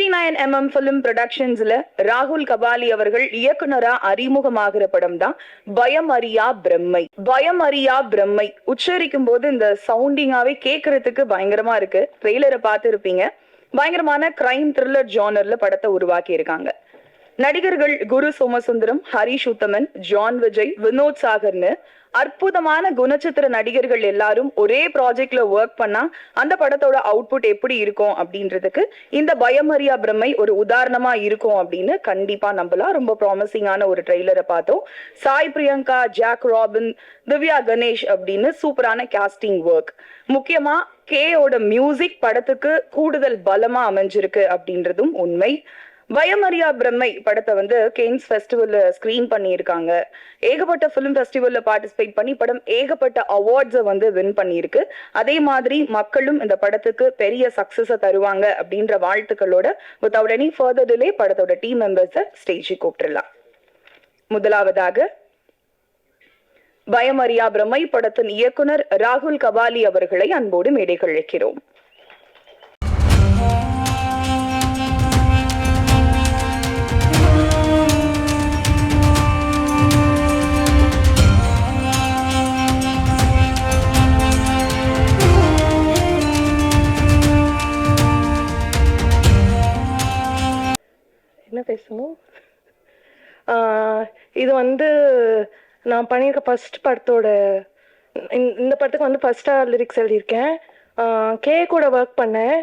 69mm film ப்ரொடக்ஷன்ஸ்ல ராகுல் கபாலி அவர்கள் இயக்குனரா அறிமுகமாகிற படம் தான் பயம் அறியா பிரம்மை. பயம் அறியா பிரம்மை உச்சரிக்கும் போது இந்த சவுண்டிங்காவே கேட்கறதுக்கு பயங்கரமா இருக்கு. ட்ரெய்லரை பார்த்து இருப்பீங்க. பயங்கரமான கிரைம் த்ரில்லர் ஜானர்ல படத்தை உருவாக்கி இருக்காங்க. நடிகர்கள் குரு சோமசுந்தரம், ஹரிஷ் உத்தமன், ஜான் விஜய், வினோத் சாகர்னு அற்புதமான குணச்சித்திர நடிகர்கள் எல்லாரும் ஒரே ப்ராஜெக்ட்ல ஒர்க் பண்ணா அந்த படத்தோட அவுட்புட் எப்படி இருக்கும் அப்படின்றதுக்கு இந்த பயமறியா பிரம்மை ஒரு உதாரணமா இருக்கும் அப்படின்னு கண்டிப்பா நம்பலாம். ரொம்ப ப்ராமிசிங்கான ஒரு ட்ரெய்லரை பார்த்தோம். சாய் பிரியங்கா, ஜாக் ராபின், திவ்யா கணேஷ் அப்படின்னு சூப்பரான காஸ்டிங் ஒர்க். முக்கியமா கேயோட மியூசிக் படத்துக்கு கூடுதல் பலமா அமைஞ்சிருக்கு அப்படின்றதும் உண்மை. பயமறியா பிரம்மை படத்தை கேன்ஸ் ஃபெஸ்டிவல்ல ஸ்கிரீன் பண்ணியிருக்காங்க. ஏகப்பட்ட ஃபிலிம் ஃபெஸ்டிவல்ல பார்ட்டிசிபேட் பண்ணி படம் ஏகப்பட்ட அவார்ட்ஸை வின் பண்ணியிருக்கு. அதே மாதிரி மக்களும் இந்த படத்துக்கு பெரிய சக்சஸை தருவாங்க அப்படின்ற வாழ்த்துக்களோட வித்அவுட் எனி ஃபர்தர் டிலே படத்தோட டீம் மெம்பர்ஸை ஸ்டேஜுக்கு கூப்பிட்டுலாம். முதலாவதாக பயமறியா பிரம்மை படத்தின் இயக்குனர் ராகுல் கபாலி அவர்களை அன்போடு மேடைக்கு அழைக்கிறோம். என்ன பேசணும்? இது நான் பண்ணியிருக்க ஃபர்ஸ்ட் படத்தோட இந்த படத்துக்கு ஃபர்ஸ்ட்டாக லிரிக்ஸ் எழுதியிருக்கேன். கே கூட ஒர்க் பண்ணேன்.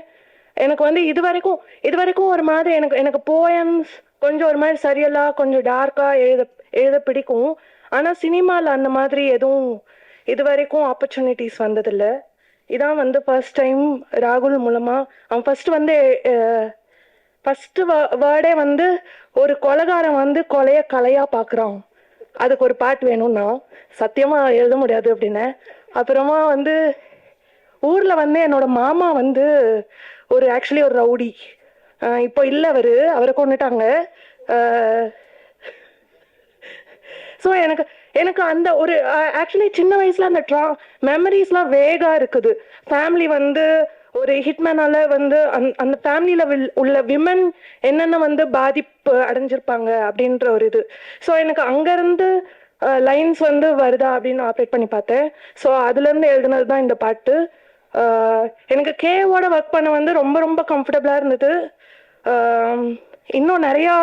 எனக்கு இது வரைக்கும் ஒரு மாதிரி எனக்கு போயம்ஸ் கொஞ்சம் ஒரு மாதிரி சரியெல்லாம் கொஞ்சம் டார்க்காக எழுத பிடிக்கும். ஆனால் சினிமாவில் அந்த மாதிரி எதுவும் இது வரைக்கும் ஆப்பர்ச்சுனிட்டிஸ் வந்ததில்லை. இதான் ஃபர்ஸ்ட் டைம் ராகுல் மூலமாக அவன் ஃபஸ்ட்டு வேர்டே ஒரு கொலைகாரன் கொலைய கலையா பார்க்குறான், அதுக்கு ஒரு பாட்டு வேணும்னா சத்தியமாக எழுத முடியாது அப்படின்னு. அப்புறமா ஊரில் என்னோட மாமா ஆக்சுவலி ஒரு ரவுடி. இப்போ இல்லை, அவரை கொண்டுட்டாங்க. ஸோ எனக்கு அந்த ஒரு ஆக்சுவலி சின்ன வயசில் அந்த மெமரிஸ்லாம் வேகாக இருக்குது. ஃபேமிலி ஒரு ஹிட்மேனால அந்த ஃபேமிலியில உள்ள விமன் என்னென்ன பாதிப்பு அடைஞ்சிருப்பாங்க அப்படின்ற ஒரு இது. ஸோ எனக்கு அங்கேருந்து லைன்ஸ் வருதா அப்படின்னு ஆப்ரேட் பண்ணி பார்த்தேன். ஸோ அதுலேருந்து எழுதுனது தான் இந்த பாட்டு. எனக்கு கேவோட ஒர்க் பண்ண ரொம்ப ரொம்ப கம்ஃபர்டபுளாக இருந்தது. இன்னும் நிறையா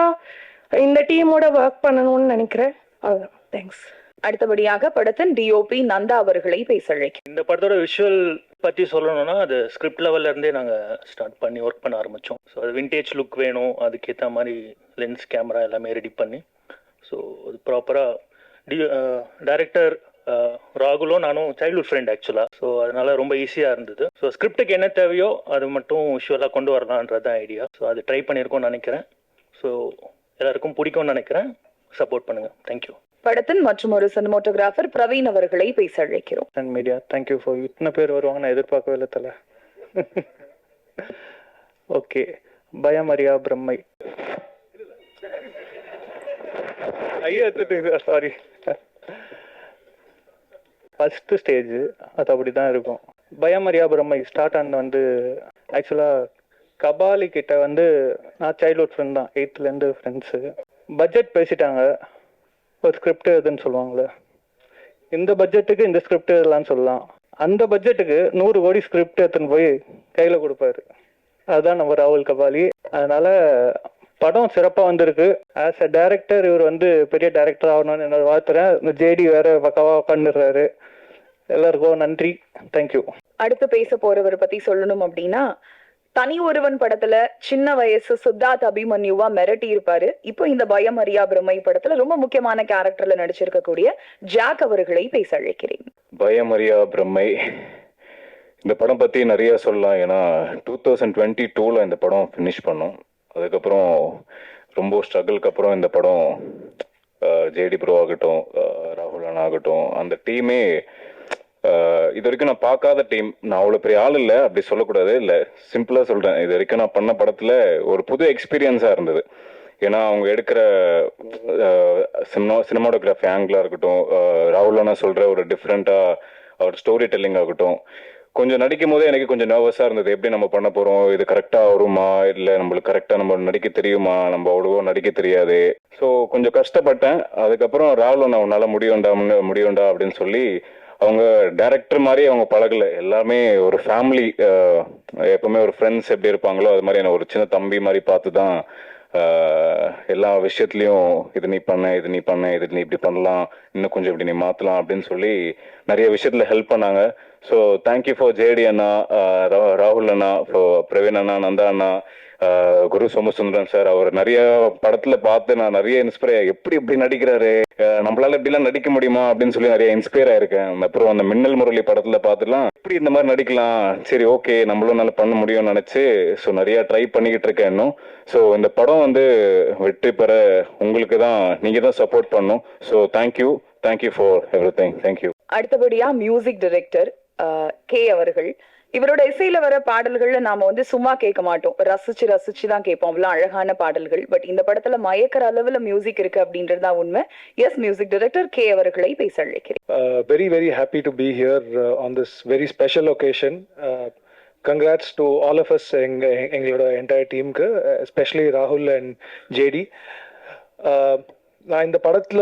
இந்த டீமோட ஒர்க் பண்ணணும்னு நினைக்கிறேன். அவ்வளோதான். தேங்க்ஸ். அடுத்தபடியாக படத்தின் டிஓபி நந்தா அவர்களை பேச அழைக்கிறேன். இந்த படத்தோட விஷுவல் பற்றி சொல்லணும்னா அது ஸ்கிரிப்ட் லெவல்ல இருந்தே நாங்கள் ஸ்டார்ட் பண்ணி ஒர்க் பண்ண ஆரம்பித்தோம். ஸோ அது விண்டேஜ் லுக் வேணும், அதுக்கேற்ற மாதிரி லென்ஸ், கேமரா எல்லாமே ரெடி பண்ணி ஸோ அது ப்ராப்பராக டைரக்டர் ராகுலும் நானும் சைல்ட்ஹுட் ஃப்ரெண்ட் ஆக்சுவலாக. ஸோ அதனால ரொம்ப ஈஸியாக இருந்தது. ஸோ ஸ்கிரிப்டுக்கு என்ன தேவையோ அது மட்டும் விஷுவலாக கொண்டு வரலான்றது தான் ஐடியா. ஸோ அது ட்ரை பண்ணியிருக்கோம்னு நினைக்கிறேன். ஸோ எல்லாருக்கும் பிடிக்கும்னு நினைக்கிறேன். சப்போர்ட் பண்ணுங்கள். தேங்க்யூ. படத்தின் மற்றும் ஒரு சினிமோட்டோகிராஃபர் பிரவீன் அவர்களை பேச அழைக்கிறோம். அண்ட் மீடியா, தேங்க்யூ ஃபார் இத்தனை பேர் வருவாங்க, நான் எதிர்பார்க்கவே இல்லை தலை. ஓகே, பயமறியா பிரம்மை. சாரி, ஃபர்ஸ்ட் ஸ்டேஜ் அது அப்படி தான் இருக்கும். பயமறியா பிரம்மை ஸ்டார்ட் ஆனது ஆக்சுவலாக கபாலி கிட்ட நான் சைல்ட்ஹுட் ஃப்ரெண்ட் தான், 8th ஃப்ரெண்ட்ஸு. பட்ஜெட் பேசிட்டாங்க, ஒரு ஸ்கிரிப்ட் எதுன்னு சொல்லுவாங்களே, இந்த பட்ஜெட்டுக்கு இந்த ஸ்கிரிப்ட் எதுலான்னு சொல்லலாம். அந்த பட்ஜெட்டுக்கு 100 கோடி ஸ்கிரிப்ட் எடுத்துன்னு போய் கையில் கொடுப்பாரு. அதுதான் நம்ம ராகுல் கபாலி. அதனால படம் சிறப்பாக வந்திருக்கு. ஆஸ் அ டைரக்டர் இவர் பெரிய டைரக்டர் ஆகணும்னு என்னோட வாழ்த்துறேன். இந்த ஜேடி வேற பக்காவாக உட்காந்துடுறாரு. எல்லாருக்கும் நன்றி. தேங்க்யூ. அடுத்து பேச போறவரை பத்தி சொல்லணும் அப்படின்னா, தனி ஒருவன் படத்துல சின்ன வயசு சித்தார்த் அபிமன்யுவா மிரட்டி இருப்பாரு. இப்போ இந்த பயமறியா பிரம்மை படத்துல ரொம்ப முக்கியமான கேரக்டர்ல நடிச்சிருக்கக்கூடிய ஜாக் அவர்களை பேச அழைக்கிறேன். பயமறியா பிரம்மை இந்த படம் பத்தி நிறைய சொல்லலாம். ஏன்னா 2022ல இந்த படம் ஃபினிஷ் பண்ணோம். அதுக்கப்புறம் ரொம்ப ஸ்ட்ரகிள்க்கு அப்புறம் இந்த படம் ஜேடி ப்ரோ ஆகட்டும், ராகுல் அண்ணா ஆகட்டும், அந்த டீமே இது வரைக்கும் நான் பார்க்காத டீம். நான் அவ்வளோ பெரிய ஆள் இல்லை, அப்படி சொல்லக்கூடாது, இல்லை சிம்பிளாக சொல்கிறேன். இது வரைக்கும் நான் பண்ண படத்தில் ஒரு புது எக்ஸ்பீரியன்ஸாக இருந்தது. ஏன்னா அவங்க எடுக்கிற சினிமாட்டோகிராஃபி ஆங்கிளாக இருக்கட்டும், ராகுல் அண்ணா சொல்கிற ஒரு டிஃப்ரெண்ட்டாக அவர் ஸ்டோரி டெல்லிங் ஆகட்டும், கொஞ்சம் நடிக்கும் போதே எனக்கு கொஞ்சம் நர்வஸாக இருந்தது. எப்படி நம்ம பண்ண போகிறோம், இது கரெக்டாக வருமா, இல்லை நம்மளுக்கு கரெக்டாக நம்ம நடிக்க தெரியுமா, நம்ம அவ்வளோவா நடிக்க தெரியாது. ஸோ கொஞ்சம் கஷ்டப்பட்டேன். அதுக்கப்புறம் ராகுல் நான் உன்னால் முடியும்டா அப்படின்னு சொல்லி அவங்க டைரக்டர் மாதிரி அவங்க பழகல. எல்லாமே ஒரு ஃபேமிலி, எப்பவுமே ஒரு ஃப்ரெண்ட்ஸ் எப்படி இருப்பாங்களோ அது மாதிரி என்ன ஒரு சின்ன தம்பி மாதிரி பார்த்து தான் எல்லா விஷயத்துலையும் இது நீ பண்ண இது நீ இப்படி பண்ணலாம், இன்னும் கொஞ்சம் இப்படி நீ மாற்றலாம் அப்படின்னு சொல்லி நிறைய விஷயத்துல ஹெல்ப் பண்ணாங்க. ஸோ தேங்க்யூ ஃபார் ஜேடி அண்ணா, ராகுல் அண்ணா, பிரவீன் அண்ணா, நந்தா அண்ணா, குரு சோமசுந்தரன் சார். அவர் நிறைய படத்துல பார்த்து நான் நிறைய இன்ஸ்பயர், எப்படி இப்படி நடிக்கிறாரு, நம்மளால இப்படிலாம் நடிக்க முடியுமா அப்படின்னு சொல்லி நிறைய இன்ஸ்பயர் ஆயிருக்கேன். அப்புறம் அந்த மின்னல் முரளி படத்துல பார்த்துலாம் இப்படி இந்த மாதிரி நடிக்கலாம், சரி ஓகே நம்மளும் நல்லா பண்ண முடியும்னு நினைச்சு ஸோ நிறைய ட்ரை பண்ணிக்கிட்டு இருக்கேன் இன்னும். ஸோ இந்த படம் வந்து வெற்றி பெற உங்களுக்கு தான், நீங்க தான் சப்போர்ட் பண்ணும். So thank you for everything. Thank you. அடுத்தபடியா மியூசிக் டைரக்டர் கே அவர்கள். இவரோட இசையில வர பாடல்கள்ல நாம வந்து சும்மா கேட்க மாட்டோம், ரசிச்சு தான் கேட்போம், அவ்வளவு அழகான பாடல்கள். பட் இந்த படத்துல மயக்கிற அளவுல மியூசிக் இருக்கு அப்படின்றது தான் உண்மை. எஸ், மியூசிக் டைரக்டர் கே அவர்களை பேச அழைக்கிறேன். Very happy to be here on this very special occasion. Congrats to all of us, எங்களோட entire team, especially Rahul and JD. நான் இந்த படத்துல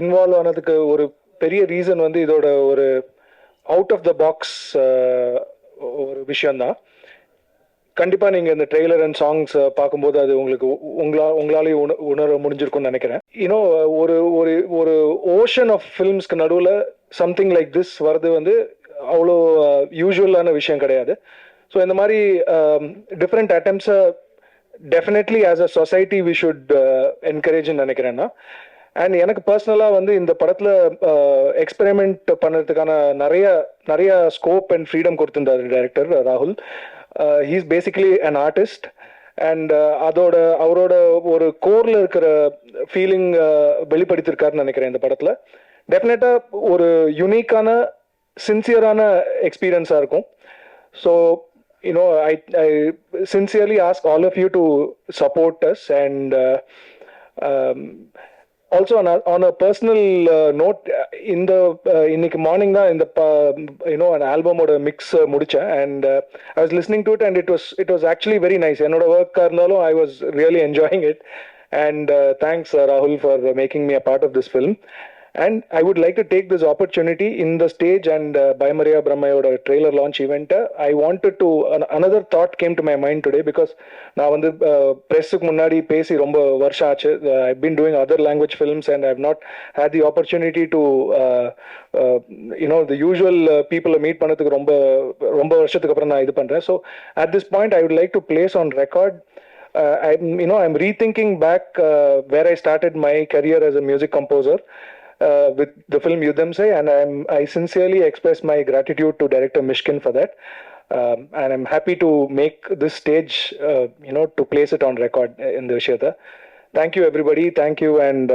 இன்வால்வ் ஆனதுக்கு ஒரு பெரிய ரீசன் வந்து இதோட ஒரு அவுட் ஆஃப் த பாக்ஸ் ஒரு விஷயம்தான். கண்டிப்பா நீங்க இந்த ட்ரெய்லர் அண்ட் சாங்ஸ் பார்க்கும்போது அது உங்களுக்கு உங்களாலே உணர முடிஞ்சிருக்கும்னு நினைக்கிறேன். இன்னும் ஒரு ஓஷன் ஆஃப் ஃபிலிம்ஸ்க்கு நடுவில் சம்திங் லைக் திஸ் வர்றது வந்து அவ்வளோ யூஸ்வலான விஷயம் கிடையாது. ஸோ இந்த மாதிரி டிஃப்ரெண்ட் அட்டெம்ப்ஸை definitely as a society we should என்கரேஜ்னு நினைக்கிறேன்னா. அண்ட் எனக்கு பர்சனலாக வந்து இந்த படத்தில் எக்ஸ்பெரிமெண்ட் பண்ணுறதுக்கான நிறைய ஸ்கோப் அண்ட் ஃப்ரீடம் கொடுத்துருந்தார் டைரக்டர் ராகுல். He's basically an artist and அவரோட ஒரு கோரில் இருக்கிற ஃபீலிங் வெளிப்படுத்திருக்காருன்னு நினைக்கிறேன் இந்த படத்தில். டெஃபினட்டாக ஒரு யூனிக்கான சின்சியரான எக்ஸ்பீரியன்ஸாக இருக்கும். So I sincerely ask all of you to support us, and also on a personal note, இன்னைக்கு மார்னிங் தான் இந்த an album-ஓட மிக்ஸ் முடிச்சேன், and I was listening to it and it was actually very nice. என்னோட ஒர்க்காக இருந்தாலும் I was really enjoying it, and thanks Rahul for making me a part of this film. And I would like to take this opportunity in the stage and Bayamaria Brahmayoda trailer launch event. I wanted to, another thought came to my mind today, because நான் வந்து press-க்கு முன்னாடி பேசி ரொம்ப வருஷம் ஆச்சு. I've been doing other language films and I've not had the opportunity to the usual people meet பண்ணதுக்கு ரொம்ப வருஷத்துக்கு அப்புறம் நான் இது பண்றேன். So at this point I would like to place on record, I'm rethinking back where I started my career as a music composer with the film Yuddham Se, and I sincerely express my gratitude to director Mishkin for that, and I'm happy to make this stage to place it on record in the Vishayatha. Thank you everybody, thank you, and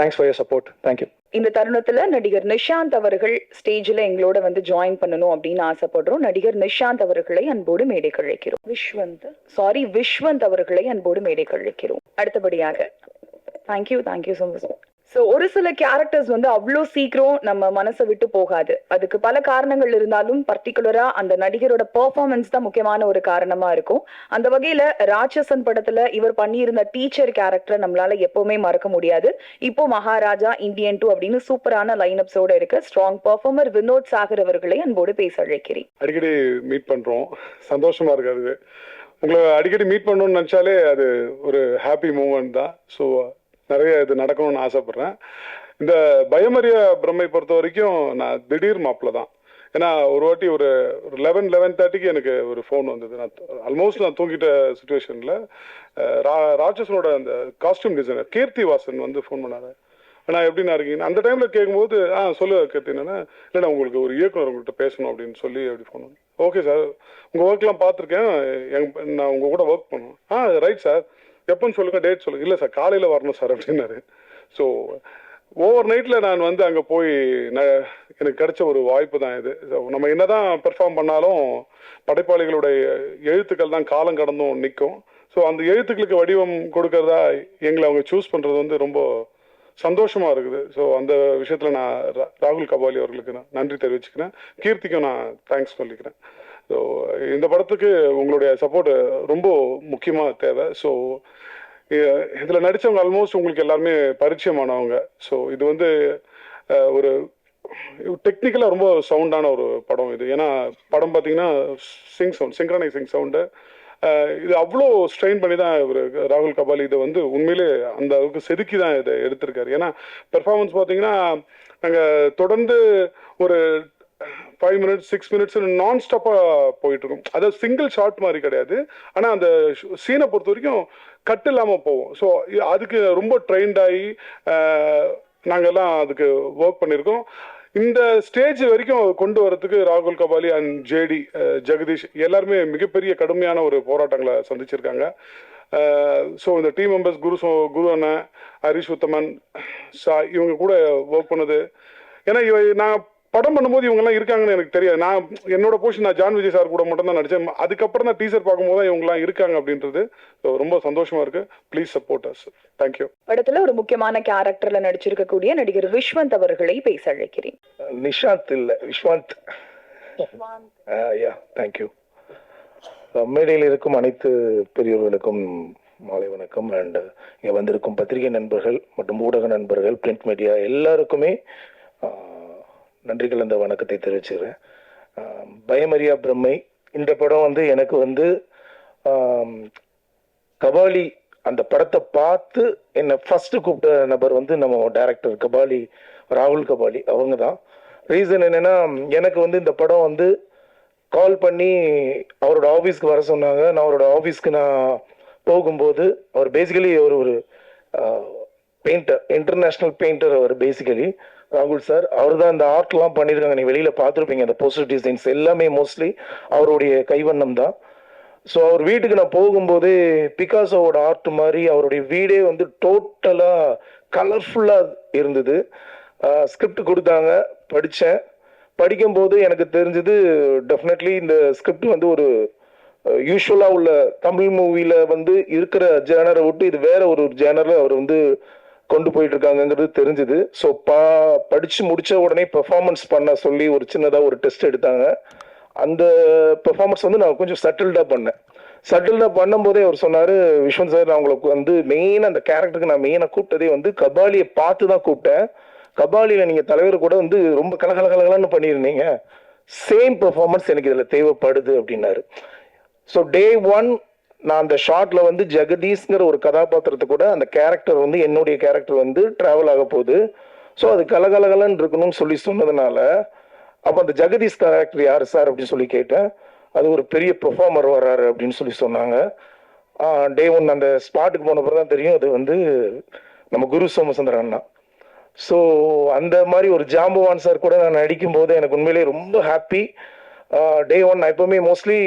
thanks for your support. Thank you. இந்த தருணத்துல நடிகர் நிஷாந்த் அவர்கள் ஸ்டேஜ்ல எங்களோட வந்து join பண்ணணும் அப்படின்னு ஆசைப்படுறோம். நடிகர் நிஷாந்த் அவர்களை அன்போடு மேடை கழிக்கிறோம். விஷ்வந்த் அவர்களை அன்போடு மேடை கழிக்கிறோம். அடுத்தபடியாக தேங்க்யூ ஸோ மச். ஸோ ஒரு சில கேரக்டர்ஸ் வந்து அவ்வளோ சீக்கிரம் நம்ம மனசை விட்டு போகாது. அதுக்கு பல காரணங்கள் இருந்தாலும் பர்டிகுலரா அந்த நடிகரோட பெர்ஃபார்மன்ஸ் தான் முக்கியமான ஒரு காரணமா இருக்கும். அந்த வகையில ராட்சசன் படத்துல இவர் பண்ணியிருந்த டீச்சர் கேரக்டரை நம்மளால எப்பவுமே மறக்க முடியாது. இப்போ மகாராஜா, இந்தியன் 2 அப்படின்னு சூப்பரான லைனப்ஸோட இருக்க ஸ்ட்ராங் பெர்ஃபார்மர் வினோத் சாகர் அவர்களை அன்போடு பேச அழைக்கிறேன். அடிக்கடி மீட் பண்றோம், சந்தோஷமா இருக்காது. உங்களை அடிக்கடி மீட் பண்ணணும்னு நினைச்சாலே அது ஒரு ஹாப்பி மூமெண்ட் தான். ஸோ நிறைய இது நடக்கணும்னு ஆசைப்படுறேன். இந்த பயமறியா பிரம்மை பொறுத்த வரைக்கும் நான் திடீர் மாப்பிள்ள தான். ஏன்னா ஒரு வாட்டி ஒரு 11:30க்கு எனக்கு ஒரு ஃபோன் வந்தது. நான் தூங்கிட்ட சுச்சுவேஷன்ல ராட்சசனோட அந்த காஸ்டியூம் டிசைனர் கீர்த்தி வாசன் வந்து ஃபோன் பண்ணாரு. ஆனால் எப்படின்னா இருக்கீங்க அந்த டைம்ல கேட்கும்போது சொல்லு கீர்த்தி, என்னன்னா இல்லைண்ணா உங்களுக்கு ஒரு இயக்குனர் உங்கள்கிட்ட பேசணும் அப்படின்னு சொல்லி அப்படி ஃபோன் பண்ணேன். ஓகே சார், உங்கள் ஒர்க்லாம் பார்த்துருக்கேன், நான் உங்கள் கூட ஒர்க் பண்ணுவேன். ரைட் சார், எப்போன்னு சொல்லுங்க, டேட் சொல்லுங்க. இல்லை சார் காலையில் வரணும் சார் அப்படின்னாரு. ஸோ ஓவர் நைட்டில் நான் வந்து அங்கே போய் எனக்கு கிடைச்ச ஒரு வாய்ப்பு தான் இது. நம்ம என்னதான் பெர்ஃபார்ம் பண்ணாலும் படைப்பாளிகளுடைய எழுத்துக்கள் தான் காலம் கடந்தும் நிற்கும். ஸோ அந்த எழுத்துக்களுக்கு வடிவம் கொடுக்கறதா எங்களை அவங்க சூஸ் பண்ணுறது வந்து ரொம்ப சந்தோஷமா இருக்குது. ஸோ அந்த விஷயத்தில் நான் ராகுல் கபாலி அவர்களுக்கு நான் நன்றி தெரிவிச்சுக்கிறேன். கீர்த்திக்கும் நான் தேங்க்ஸ் சொல்லிக்கிறேன். ஸோ இந்த படத்துக்கு உங்களுடைய சப்போர்ட் ரொம்ப முக்கியமாக தேவை. ஸோ இதில் நடித்தவங்க ஆல்மோஸ்ட் உங்களுக்கு எல்லாருமே பரிச்சயமானவங்க. ஸோ இது வந்து ஒரு டெக்னிக்கலாக ரொம்ப சவுண்டான ஒரு படம் இது. ஏன்னா படம் பார்த்தீங்கன்னா சிங்க்ரனைசிங் சவுண்டு. இது அவ்வளோ ஸ்ட்ரெயின் பண்ணி தான் இவர் ராகுல் கபாலி இதை வந்து உண்மையிலே அந்த அளவுக்கு செதுக்கி தான் இதை எடுத்திருக்காரு. ஏன்னா பெர்ஃபார்மன்ஸ் பார்த்தீங்கன்னா நாங்கள் தொடர்ந்து ஒரு 5 minutes 6 minutes நான் ஸ்டாப்பாக போயிட்டு இருக்கோம். அதாவது சிங்கிள் ஷாட் மாதிரி கிடையாது, ஆனால் அந்த சீனை பொறுத்த வரைக்கும் கட் இல்லாமல் போவோம். ஸோ அதுக்கு ரொம்ப ட்ரெயின்டாகி நாங்கள்லாம் அதுக்கு ஒர்க் பண்ணியிருக்கோம். இந்த ஸ்டேஜ் வரைக்கும் கொண்டு வரதுக்கு ராகுல் கபாலி அண்ட் ஜேடி ஜெகதீஷ் எல்லாருமே மிகப்பெரிய கடுமையான ஒரு போராட்டங்களை சந்திச்சிருக்காங்க. ஸோ இந்த டீம் மெம்பர்ஸ் குரு அண்ணன், ஹரிஷ் உத்தமன், இவங்க கூட ஒர்க் பண்ணது. ஏன்னா நான் படம் பண்ணும்போது இவங்கெல்லாம் இருக்காங்கன்னு எனக்கு தெரியாது. நான் என்னோட போர்ஷன் நான் ஜான் விஜய் சார் கூட மட்டும் தான் நடித்தேன். அதுக்கப்புறம் தான் டீசர் பார்க்கும்போது தான் இவங்கெல்லாம் இருக்காங்க அப்படின்றது ரொம்ப சந்தோஷமா இருக்கு. Please support us. தேங்க்யூ. படத்துல ஒரு முக்கியமான கேரக்டர்ல நடிச்சிருக்கக்கூடிய நடிகர் விஸ்வந்த் அவர்களை பேச அழைக்கிறேன். நிஷாந்த் இல்ல, விஸ்வந்த். யா, தேங்க்யூ. மேடையில் இருக்கும் அனைத்து பெரியவர்களுக்கும் மாலை வணக்கம். அண்ட் இங்கே வந்திருக்கும் பத்திரிகை நண்பர்கள் மற்றும் ஊடக நண்பர்கள், பிரிண்ட் மீடியா எல்லாருக்குமே நன்றிகள், அந்த வணக்கத்தை தெரிவிச்சுக்கிறேன். பயமறியா பிரம்மை இந்த படம் வந்து எனக்கு வந்து கபாலி அந்த படத்தை பார்த்து என்னை ஃபர்ஸ்ட் கூப்பிட்ட நபர் வந்து நம்ம டைரக்டர் கபாலி, ராகுல் கபாலி அவங்க தான். ரீசன் என்னன்னா, எனக்கு வந்து இந்த படம் வந்து கால் பண்ணி அவரோட ஆஃபீஸ்க்கு வர சொன்னாங்க. நான் அவரோட ஆஃபீஸ்க்கு நான் போகும்போது, அவர் பேசிக்கலி ஒரு பெயிண்டர், இன்டர்நேஷ்னல் பெயிண்டர் அவர் பேசிக்கலி, ராகுல் சார். அவர் தான் இந்த ஆர்ட்லாம் பண்ணியிருக்காங்க, நீங்கள் வெளியில் பார்த்துருப்பீங்க. அந்த போஸ்டர் டிசைன்ஸ் எல்லாமே மோஸ்ட்லி அவருடைய கைவண்ணம் தான். ஸோ அவர் வீட்டுக்கு நான் போகும்போது பிகாசோவோட ஆர்ட் மாதிரி அவருடைய வீடே வந்து டோட்டலாக கலர்ஃபுல்லாக இருந்தது. ஸ்கிரிப்ட் கொடுத்தாங்க, படித்தேன். படிக்கும்போது எனக்கு தெரிஞ்சது டெஃபினெட்லி இந்த ஸ்கிரிப்ட் வந்து ஒரு யூஸ்வலாக உள்ள தமிழ் மூவியில் வந்து இருக்கிற ஜேனரை விட்டு இது வேற ஒரு ஜேனரில் அவர் வந்து கொண்டு போயிட்டு இருக்காங்கிறது தெரிஞ்சுது. ஸோ படிச்சு முடிச்ச உடனே பெர்ஃபார்மன்ஸ் பண்ண சொல்லி ஒரு சின்னதாக ஒரு டெஸ்ட் எடுத்தாங்க. அந்த பெர்ஃபார்மன்ஸ் வந்து நான் கொஞ்சம் சட்டில்டாக பண்ணேன். சட்டில்டாக பண்ணும்போதே அவர் சொன்னார், விஸ்வந்த் சார், நான் உங்களுக்கு வந்து மெயினாக அந்த கேரக்டருக்கு நான் மெயினாக கூப்பிட்டதே வந்து கபாலியை பார்த்து தான் கூப்பிட்டேன். கபாலியில் நீங்கள் தலைவர் கூட வந்து ரொம்ப கலகலகலன்னு பண்ணியிருந்தீங்க, சேம் பெர்ஃபார்மன்ஸ் எனக்கு இதில் தேவைப்படுது அப்படின்னாரு. ஸோ டே 1 நான் அந்த ஷார்ட்ல வந்து ஜெகதீஷ்ங்கிற ஒரு கதாபாத்திரத்தை கூட அந்த கேரக்டர் வந்து என்னுடைய கேரக்டர் வந்து டிராவல் ஆக போகுது. ஸோ அது கலகலகலன்னு இருக்கணும்னு சொல்லி சொன்னதுனால, அப்போ அந்த ஜெகதீஷ் கேரக்டர் யார் சார் அப்படின்னு சொல்லி கேட்டேன். அது ஒரு பெரிய பெர்ஃபார்மர் வர்றாரு அப்படின்னு சொல்லி சொன்னாங்க. டே 1 அந்த ஸ்பாட்டுக்கு போனப்போ தான் தெரியும் அது வந்து நம்ம குரு சோமசுந்தரன் அண்ணா. ஸோ அந்த மாதிரி ஒரு ஜாம்பவான் சார் கூட நான் நடிக்கும் போது எனக்கு உண்மையிலேயே ரொம்ப ஹாப்பி. டே 1 நான் எப்பவுமே மோஸ்ட்லி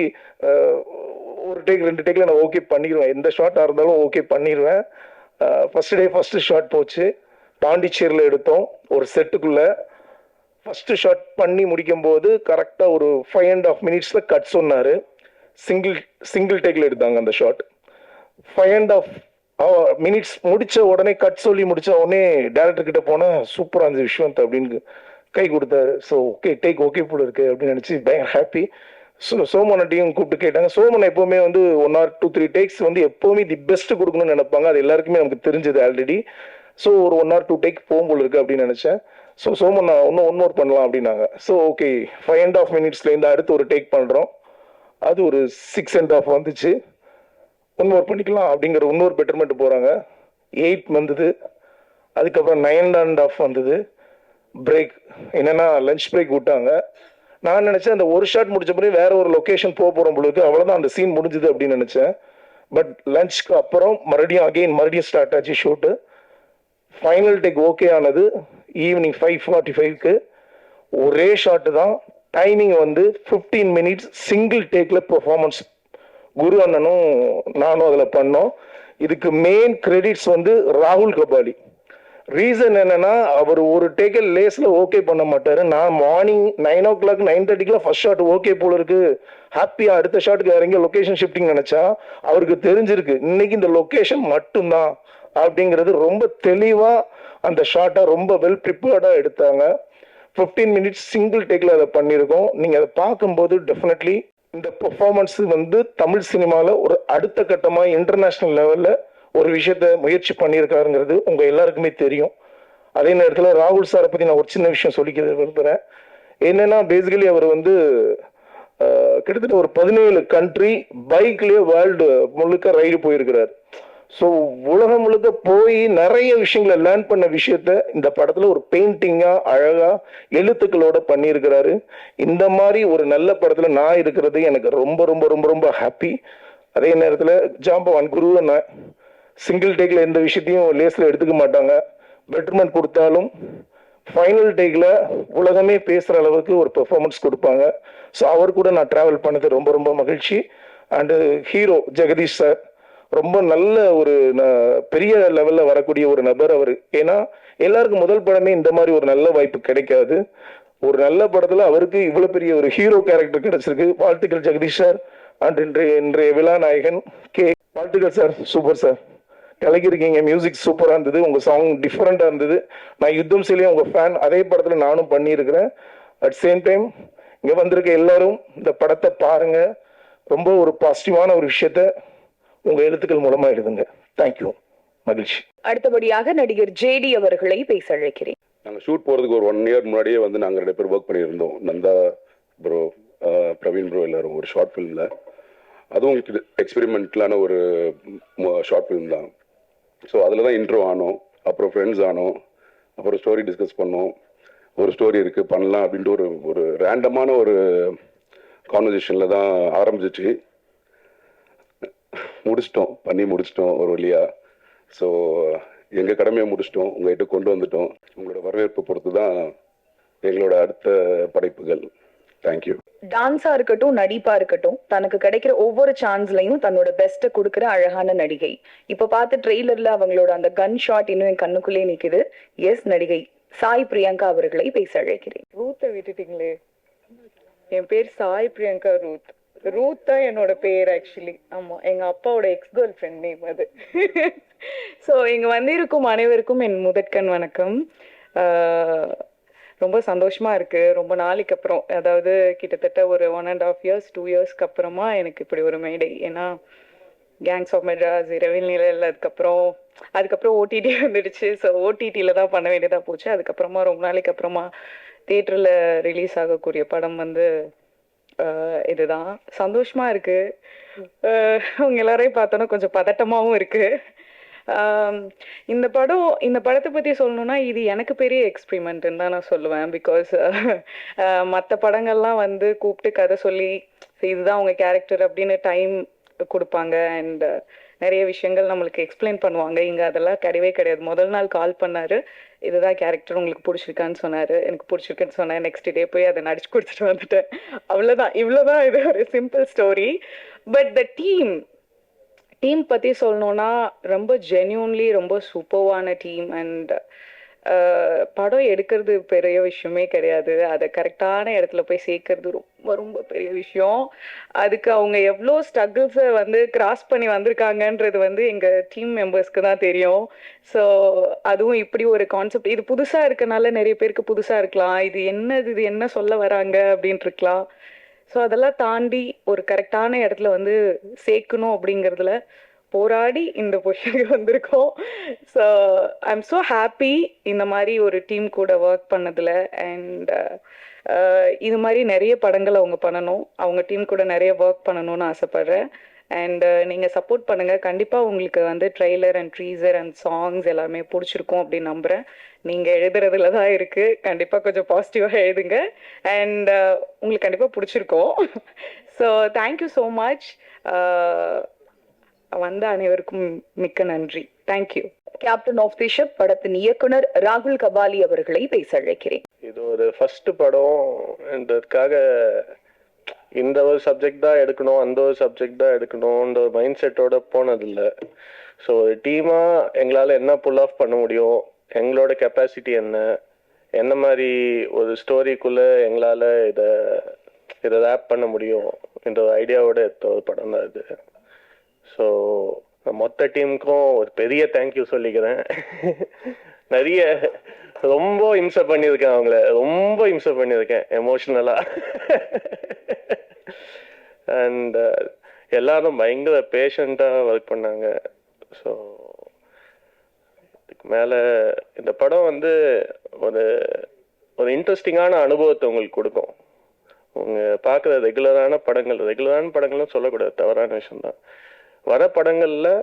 ஒரு டேக் 2 டேக்ல நான் ஓகே பண்ணிடுவேன். எந்த ஷாட்டாக இருந்தாலும் ஓகே பண்ணிடுவேன். ஃபர்ஸ்ட் டே ஃபர்ஸ்ட் ஷாட் போச்சு, பாண்டிச்சேரியில் எடுத்தோம். ஒரு செட்டுக்குள்ளே ஃபர்ஸ்ட் ஷாட் பண்ணி முடிக்கும் போது கரெக்டாக ஒரு 5.5 minutes கட் சொன்னார். சிங்கிள் டேக்ல எடுத்தாங்க அந்த ஷாட். 5.5 minutes முடிச்ச உடனே கட் சொல்லி முடிச்ச உடனே டேரக்டர் கிட்ட போனால் சூப்பராக இருந்துச்சு விஸ்வந்த் அப்படின்னு கை கொடுத்தாரு. ஸோ ஓகே, டேக் ஓகே போல இருக்கு அப்படின்னு நினச்சி பயங்கர ஹாப்பி. சோமனட்டையும் கூப்பிட்டு கேட்டாங்க. சோமன் எப்பவுமே வந்து 1 or 2-3 டேக்ஸ் வந்து எப்பவுமே தி பெஸ்ட் கொடுக்கணும்னு நினைப்பாங்க. அது எல்லாருக்குமே நமக்கு தெரிஞ்சது ஆல்ரெடி. ஸோ ஒரு 1 or 2 டேக் போகும் போல இருக்கு அப்படின்னு நினைச்சேன். ஸோ சோமன் நான் ஒன் மோர் பண்ணலாம் அப்படின்னாங்க. ஸோ ஓகே, 5.5 minutesலேருந்து அடுத்து ஒரு டேக் பண்ணுறோம். அது ஒரு 6.5 வந்துச்சு. 1 more பண்ணிக்கலாம் அப்படிங்கிற இன்னொரு பெட்டர்மெண்ட் போகிறாங்க. 8 வந்தது. அதுக்கப்புறம் 9.5 வந்தது. பிரேக் என்னன்னா லஞ்ச் பிரேக் விட்டாங்க. நான் நினைச்சேன் அந்த ஒரு ஷாட் முடிச்ச பிறகு வேற ஒரு லொகேஷன் போகிறோம் பொழுது அவ்வளோதான், அந்த சீன் முடிஞ்சுது அப்படின்னு நினைச்சேன். பட் லஞ்சுக்கு அப்புறம் மறுபடியும் ஸ்டார்ட் ஆச்சு ஷூட்டு. ஃபைனல் டேக் ஓகே ஆனது ஈவினிங் 5:45க்கு. ஒரே ஷாட்டு தான். டைமிங் வந்து 15 minutes சிங்கிள் டேக்ல பெர்ஃபார்மன்ஸ் குரு அண்ணனும் நானும் அதில் பண்ணோம். இதுக்கு மெயின் கிரெடிட்ஸ் வந்து ராகுல் கபாலி. ரீசன் என்னன்னா, அவர் ஒரு டேக்கல் லேஸ்ல ஓகே பண்ண மாட்டாரு. நான் morning 9 o'clock 9:30 first shot okay போல இருக்கு, ஹாப்பியா அடுத்த ஷாட்டுக்கு இறங்கி லொகேஷன் ஷிஃப்டிங் நினைச்சா அவருக்கு தெரிஞ்சிருக்கு இன்னைக்கு இந்த லொகேஷன் மட்டும்தான் அப்படிங்கிறது. ரொம்ப தெளிவா அந்த ஷார்ட்டை ரொம்ப வெல் ப்ரிப்பேர்டாக எடுத்தாங்க. 15 மினிட்ஸ் சிங்கிள் டேக்கில் அதை பண்ணியிருக்கோம். நீங்கள் அதை பார்க்கும்போது டெஃபினெட்லி இந்த பெர்ஃபார்மன்ஸ் வந்து தமிழ் சினிமாவில் ஒரு அடுத்த கட்டமாக இன்டர்நேஷ்னல் லெவலில் ஒரு விஷயத்த முயற்சி பண்ணியிருக்காருங்கிறது உங்கள் எல்லாருக்குமே தெரியும். அதே நேரத்தில் ராகுல் சாரை பற்றி நான் ஒரு சின்ன விஷயம் சொல்லிக்க விரும்புகிறேன். என்னென்னா பேசிக்கலி அவர் வந்து கிட்டத்தட்ட ஒரு 17 கண்ட்ரி பைக்லேயே வேர்ல்டு முழுக்க ரைடு போயிருக்கிறார். ஸோ உலகம் முழுக்க போய் நிறைய விஷயங்களை லேர்ன் பண்ண விஷயத்த இந்த படத்தில் ஒரு பெயிண்டிங்காக அழகாக எழுத்துக்களோட பண்ணியிருக்கிறாரு. இந்த மாதிரி ஒரு நல்ல படத்தில் நான் இருக்கிறது எனக்கு ரொம்ப ரொம்ப ரொம்ப ரொம்ப ஹாப்பி. அதே நேரத்தில் ஜாம்பவான் குரு நான் சிங்கிள் டேக்கில் எந்த விஷயத்தையும் லேஸில் எடுத்துக்க மாட்டாங்க. பெட்டர்மெண்ட் கொடுத்தாலும் ஃபைனல் டேக்கில் உலகமே பேசுகிற அளவுக்கு ஒரு பெர்ஃபார்மன்ஸ் கொடுப்பாங்க. ஸோ அவர் கூட நான் ட்ராவல் பண்ணது ரொம்ப ரொம்ப மகிழ்ச்சி. அண்டு ஹீரோ ஜெகதீஷ் சார் ரொம்ப நல்ல ஒரு பெரிய லெவலில் வரக்கூடிய ஒரு நபர் அவர். ஏன்னா எல்லாருக்கும் முதல் படமே இந்த மாதிரி ஒரு நல்ல வாய்ப்பு கிடைக்காது. ஒரு நல்ல படத்தில் அவருக்கு இவ்வளோ பெரிய ஒரு ஹீரோ கேரக்டர் கிடைச்சிருக்கு. வாழ்த்துக்கள் ஜெகதீஷ் சார். அண்ட் இன்றைய விழா நாயகன் கே. வாழ்த்துக்கள் சார், சூப்பர் சார், கலக்கிருக்கீங்க. மியூசிக் சூப்பராக இருந்தது, உங்கள் சாங் டிஃப்ரெண்ட்டாக இருந்தது. நான் யுத்தம் செய்யலையும் உங்கள் ஃபேன். அதே படத்தில் நானும் பண்ணியிருக்கிறேன். அட் சேம் டைம் இங்கே வந்திருக்க எல்லாரும் இந்த படத்தை பாருங்க. ரொம்ப ஒரு பாசிட்டிவான ஒரு விஷயத்த உங்கள் எழுத்துக்கள் மூலமாக எழுதுங்க. தேங்க்யூ, மகிழ்ச்சி. அடுத்தபடியாக நடிகர் ஜேடி அவர்களை பேச அழைக்கிறேன். நாங்கள் ஷூட் போகிறதுக்கு ஒரு 1 இயர் முன்னாடியே வந்து நாங்கள் 2 பேர் ஒர்க் பண்ணியிருந்தோம். நந்தா ப்ரோ, பிரவீன் ப்ரோ எல்லாரும் ஒரு ஷார்ட் ஃபிலிமில். அதுவும் எக்ஸ்பெரிமெண்ட்லான ஒரு ஷார்ட் ஃபிலிம் தான். ஸோ அதில் தான் இன்ட்ரோ ஆனோம். அப்புறம் ஃப்ரெண்ட்ஸ் ஆனோம். அப்புறம் ஸ்டோரி டிஸ்கஸ் பண்ணோம். ஒரு ஸ்டோரி இருக்குது பண்ணலாம் அப்படின்ட்டு ஒரு ரேண்டமான ஒரு கான்வர்சேஷனில் தான் ஆரம்பிச்சிச்சு. பண்ணி முடிச்சிட்டோம் ஒரு வழியாக. ஸோ எங்கள் கடமையை முடிச்சிட்டோம், உங்கள்கிட்ட கொண்டு வந்துட்டோம். உங்களோட வரவேற்பு பொறுத்து தான் எங்களோட அடுத்த படைப்புகள். தேங்க்யூ. டான்ஸா இருக்கட்டும், நடிப்பா இருக்கட்டும், தனக்கு கிடைக்கிற ஒவ்வொரு சான்ஸ்லயும் தன்னோட பெஸ்ட்டை கொடுக்குற அழகான நடிகை. இப்ப பார்த்து ட்ரெய்லர்ல அவங்களோட அந்த கன் ஷாட் இன்னும் என் கண்ணுக்குள்ளே நிக்குது. எஸ், நடிகை சாய் பிரியங்கா அவர்களை பேச அழைக்கிறேன். ரூத்தை விட்டுட்டீங்களே. என் பேர் சாய் பிரியங்கா ரூத். ரூத் தான் என்னோட பேர் ஆக்சுவலி. ஆமா, எங்க அப்பாவோட எக்ஸ் கேர்ள் ஃப்ரெண்ட் நேம் அது. ஸோ இங்க வந்திருக்கும் அனைவருக்கும் என் முதற்கண் வணக்கம். ரொம்ப சந்தோஷமா இருக்கு. ரொம்ப நாளைக்கு அப்புறம், அதாவது கிட்டத்தட்ட ஒரு 1.5 years 2 yearsக்கு அப்புறமா எனக்கு இப்படி ஒரு மேடை. ஏன்னா கேங்ஸ் ஆஃப் மெட்ராஸ், இரவில் நிலையில், அதுக்கப்புறம் ஓடிடி வந்துடுச்சு. ஸோ ஓடிடியில் தான் பண்ண வேண்டியதாக போச்சு. அதுக்கப்புறமா ரொம்ப நாளைக்கு அப்புறமா தியேட்டரில் ரிலீஸ் ஆகக்கூடிய படம் வந்து இதுதான். சந்தோஷமா இருக்கு. அவங்க எல்லாரையும் பார்த்தோன்னா கொஞ்சம் பதட்டமாகவும் இருக்கு. இந்த படத்தை பற்றி சொல்லணும்னா இது எனக்கு பெரிய எக்ஸ்பிரிமெண்ட்டுன்னு தான் நான் சொல்லுவேன். பிகாஸ் மற்ற படங்கள்லாம் வந்து கூப்பிட்டு கதை சொல்லி இதுதான் அவங்க கேரக்டர் அப்படின்னு டைம் கொடுப்பாங்க அண்ட் நிறைய விஷயங்கள் நம்மளுக்கு எக்ஸ்பிளைன் பண்ணுவாங்க. இங்கே அதெல்லாம் கிடையவே கிடையாது. முதல் நாள் கால் பண்ணாரு, இதுதான் கேரக்டர், உங்களுக்கு பிடிச்சிருக்கான்னு சொன்னார். எனக்கு பிடிச்சிருக்குன்னு சொன்னேன். நெக்ஸ்ட் டே போய் அதை நடிச்சு கொடுத்துட்டு வந்துட்டேன். இவ்வளோதான். இது ஒரு simple story. But the team பற்றி சொல்லணுன்னா ரொம்ப ஜென்யூன்லி ரொம்ப சூப்பர்வான டீம். அண்ட் படம் எடுக்கிறது பெரிய விஷயமே கிடையாது. அதை கரெக்டான இடத்துல போய் சேர்க்கறது ரொம்ப ரொம்ப பெரிய விஷயம். அதுக்கு அவங்க எவ்வளோ ஸ்ட்ரகிள்ஸை வந்து கிராஸ் பண்ணி வந்திருக்காங்கன்றது வந்து எங்கள் டீம் மெம்பர்ஸ்க்கு தான் தெரியும். ஸோ அதுவும் இப்படி ஒரு கான்செப்ட், இது புதுசாக இருக்கனால நிறைய பேருக்கு புதுசாக இருக்கலாம். இது என்ன சொல்ல வராங்க அப்படின்ட்டு இருக்கலாம். ஸோ அதெல்லாம் தாண்டி ஒரு கரெக்டான இடத்துல வந்து சேர்க்கணும் அப்படிங்கிறதுல போராடி இந்த பொசிஷனுக்கு வந்திருக்கோம். So I am so happy இந்த மாதிரி ஒரு டீம் கூட ஒர்க் பண்ணதில். அண்ட் இது மாதிரி நிறைய படங்கள் அவங்க பண்ணணும், அவங்க டீம் கூட நிறைய ஒர்க் பண்ணணும்னு ஆசைப்பட்றேன். அண்ட் நீங்கள் சப்போர்ட் பண்ணுங்கள். கண்டிப்பாக உங்களுக்கு வந்து ட்ரெய்லர் அண்ட் ட்ரீசர் அண்ட் சாங்ஸ் எல்லாமே பிடிச்சிருக்கும் அப்படின்னு நம்புகிறேன். நீங்கள் எழுதுறதுல தான் இருக்குது. கண்டிப்பாக கொஞ்சம் பாசிட்டிவாக எழுதுங்க. அண்ட் உங்களுக்கு கண்டிப்பாக பிடிச்சிருக்கோம். So thank you so much. வந்த அனைவருக்கும் மிக்க நன்றி. Thank you. Captain of the ship படத்தின் இயக்குனர் ராகுல் கபாலி அவர்களை பேச அழைக்கிறேன். இது ஒரு ஃபர்ஸ்ட் படம்ன்றதுக்காக இந்த ஒரு சப்ஜெக்ட் தான் எடுக்கணும், அந்த ஒரு சப்ஜெக்ட் தான் எடுக்கணும்ன்ற ஒரு மைண்ட் செட்டோட போனதில்லை. ஸோ ஒரு டீமாக எங்களால் என்ன புல் ஆஃப் பண்ண முடியும், எங்களோட கெப்பாசிட்டி என்ன மாதிரி ஒரு ஸ்டோரிக்குள்ளே எங்களால் இதை ரேப் பண்ண முடியும் என்ற ஒரு ஐடியாவோட எடுத்த ஒரு படம் தான் இது. ஸோ மொத்த டீமுக்கும் ஒரு பெரிய தேங்க்யூ சொல்லிக்கிறேன். நிறைய ரொம்ப இம்சை பண்ணியிருக்கேன், அவங்கள ரொம்ப இம்சை பண்ணியிருக்கேன் எமோஷ்னலாக. அண்ட் எல்லாரும் பயங்கர பேஷண்ட்டாக ஒர்க் பண்ணாங்க. ஸோ இதுக்கு மேலே இந்த படம் வந்து ஒரு ஒரு இன்ட்ரெஸ்டிங்கான அனுபவத்தை உங்களுக்கு கொடுக்கும். உங்கள் பார்க்குற ரெகுலரான படங்கள்னு சொல்லக்கூடாது, தவறான விஷயம்தான். வர படங்களில்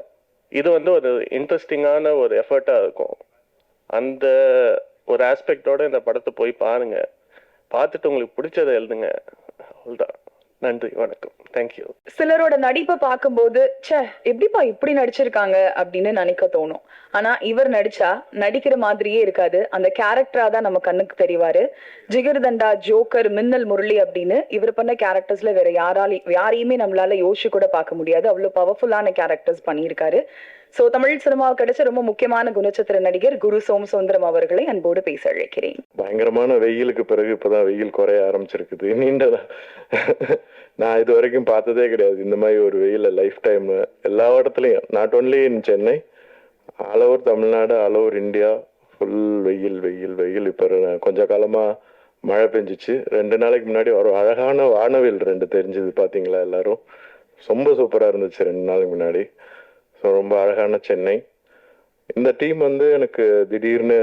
இது வந்து ஒரு இன்ட்ரெஸ்டிங்கான ஒரு எஃபர்ட்டாக இருக்கும். அந்த ஒரு ஆஸ்பெக்டோட இந்த படத்தை போய் பாருங்க, பார்த்துட்டு உங்களுக்கு பிடிச்சதை எழுதுங்க. அவ்வளோதான். நன்றி, வணக்கம், தேங்க்யூ. சிலரோட நடிப்பை பார்க்கும்போது ச்சே எப்படிப்பா இப்படி நடிச்சிருக்காங்க அப்படின்னு நினைக்க தோணும். ஆனா இவர் நடிச்சா நடிக்கிற மாதிரியே இருக்காது, அந்த கேரக்டரா தான் நம்ம கண்ணுக்கு தெரிவாரு. ஜிகர்தண்டா, ஜோக்கர், மின்னல் முரளி அப்படின்னு இவர் பண்ண கேரக்டர்ஸ்ல வேற யாரையுமே நம்மளால யோசிச்சு கூட பார்க்க முடியாது. அவ்வளவு பவர்ஃபுல்லான கேரக்டர்ஸ் பண்ணியிருக்காரு. சோ தமிழ் சினிமாவுக்கு கிடைச்ச ரொம்ப முக்கியமான குணச்சித்திர நடிகர் குரு சோமசுந்தரம் அவர்களை அன்போடு பேச அழைக்கிறேன். பயங்கரமான வெயிலுக்கு பிறகு இப்பதான் வெயில் குறைய ஆரம்பிச்சிருக்குது. நீண்டதா நான் இது வரைக்கும் பார்த்ததே கிடையாது இந்த மாதிரி ஒரு வெயில லைஃப் டைம். எல்லா இடத்துலயும், not only in Chennai, all over Tamil Nadu, all over India, full வெயில் வெயில் வெயில். இப்போ கொஞ்ச காலமா மழை பெஞ்சிச்சு. 2 நாளைக்கு முன்னாடி ஒரு அழகான வானவில் 2 தெரிஞ்சது, பாத்தீங்களா எல்லாரும்? ரொம்ப சூப்பரா இருந்துச்சு 2 நாளைக்கு முன்னாடி. ஸோ ரொம்ப அழகான சென்னை. இந்த டீம் வந்து எனக்கு திடீர்னு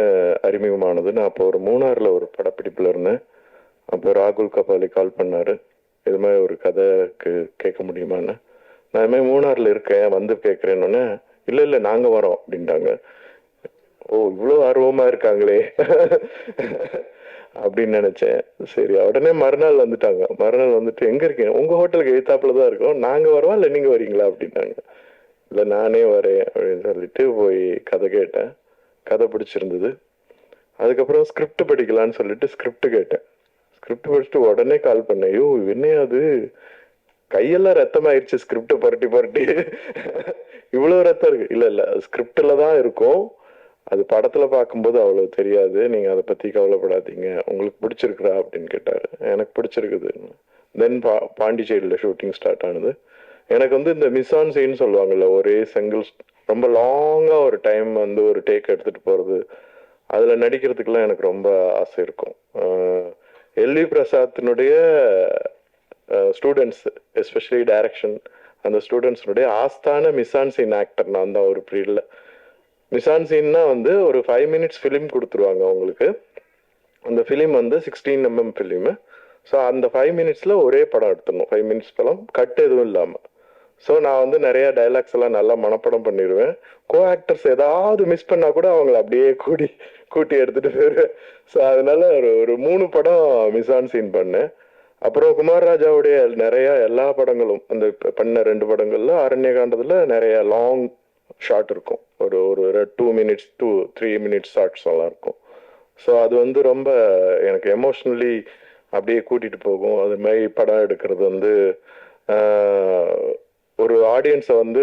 அறிமுகமானது. நான் அப்போ ஒரு மூணாறுல ஒரு படப்பிடிப்புல இருந்தேன். அப்போ ராகுல் கபாலி கால் பண்ணாரு, இது மாதிரி ஒரு கதைக்கு கேட்க முடியுமான்னு. நான் இது மாதிரி மூணாறுல இருக்கேன், வந்து கேட்குறேன்னு. இல்லை நாங்க வரோம் அப்படின்ட்டாங்க. ஓ, இவ்வளோ ஆர்வமா இருக்காங்களே அப்படின்னு நினைச்சேன். சரி, உடனே மறுநாள் வந்துட்டாங்க. மறுநாள் வந்துட்டு எங்க இருக்கீங்க? உங்க ஹோட்டலுக்கு எழுத்தாப்புலதான் இருக்கோம், நாங்க வரோம் இல்லை நீங்க வரீங்களா அப்படின்னாங்க. இல்லை நானே வரேன் அப்படின்னு சொல்லிட்டு போய் கதை கேட்டேன். கதை பிடிச்சிருந்தது. அதுக்கப்புறம் ஸ்கிரிப்ட் படிக்கலான்னு சொல்லிட்டு ஸ்கிரிப்ட் கேட்டேன். ஸ்கிரிப்ட் படிச்சுட்டு உடனே கால் பண்ணேன். ஐயோ என்ன அது, கையெல்லாம் ரத்தமாயிருச்சு ஸ்கிரிப்ட் புரட்டி இவ்வளவு ரத்தம் இருக்கு. இல்ல ஸ்கிரிப்ட்ல தான் இருக்கும், அது படத்துல பார்க்கும்போது அவ்வளவு தெரியாது, நீங்க அதை பத்தி கவலைப்படாதீங்க, உங்களுக்கு பிடிச்சிருக்குறா அப்படின்னு கேட்டாரு. எனக்கு பிடிச்சிருக்குது. தென் பாண்டிச்சேரியில ஷூட்டிங் ஸ்டார்ட் ஆனது. எனக்கு வந்து இந்த மிஸ் ஆன் சீன் சொல்லுவாங்கல்ல, ஒரே சிங்கிள் ரொம்ப லாங்கா ஒரு டைம் வந்து ஒரு டேக் எடுத்துட்டு போறது, அதுல நடிக்கிறதுக்கெல்லாம் எனக்கு ரொம்ப ஆசை இருக்கும். எல்வி பிரசாத்தினுடைய ஸ்டூடெண்ட்ஸ், எஸ்பெஷலி டைரக்ஷன், அந்த ஸ்டூடெண்ட்ஸுடைய ஆஸ்தான மிஸ் ஆன் சீன் ஆக்டர் நான் தான் ஒரு பீரியட்ல. மிஸ் ஆன் சீன்னா வந்து ஒரு 5 மினிட்ஸ் ஃபிலிம் கொடுத்துருவாங்க அவங்களுக்கு. அந்த ஃபிலிம் வந்து 16 mm ஃபிலிமு. ஸோ அந்த 5 மினிட்ஸ்ல ஒரே படம் எடுத்துடணும், 5 மினிட்ஸ் படம், கட் எதுவும் இல்லாமல். ஸோ நான் வந்து நிறைய டைலாக்ஸ் எல்லாம் நல்லா மனப்படம் பண்ணிடுவேன். கோ ஆக்டர்ஸ் ஏதாவது மிஸ் பண்ணா கூட அவங்கள அப்படியே கூட்டி எடுத்துட்டு போயிடுவேன். ஸோ அதனால ஒரு 3 படம் மிஸ் ஆன் சீன் பண்ணேன். அப்புறம் குமார் ராஜாவுடைய நிறைய எல்லா படங்களும், அந்த பண்ண 2 படங்கள்ல அரண்யகாண்டத்துல நிறைய லாங் ஷார்ட் இருக்கும், ஒரு 2 மினிட்ஸ் 2-3 மினிட்ஸ் ஷார்ட்ஸ் எல்லாம் இருக்கும். ஸோ அது வந்து ரொம்ப எனக்கு எமோஷ்னலி அப்படியே கூட்டிட்டு போகும். அது மாதிரி படம் எடுக்கிறது வந்து ஒரு ஆடியன்ஸை வந்து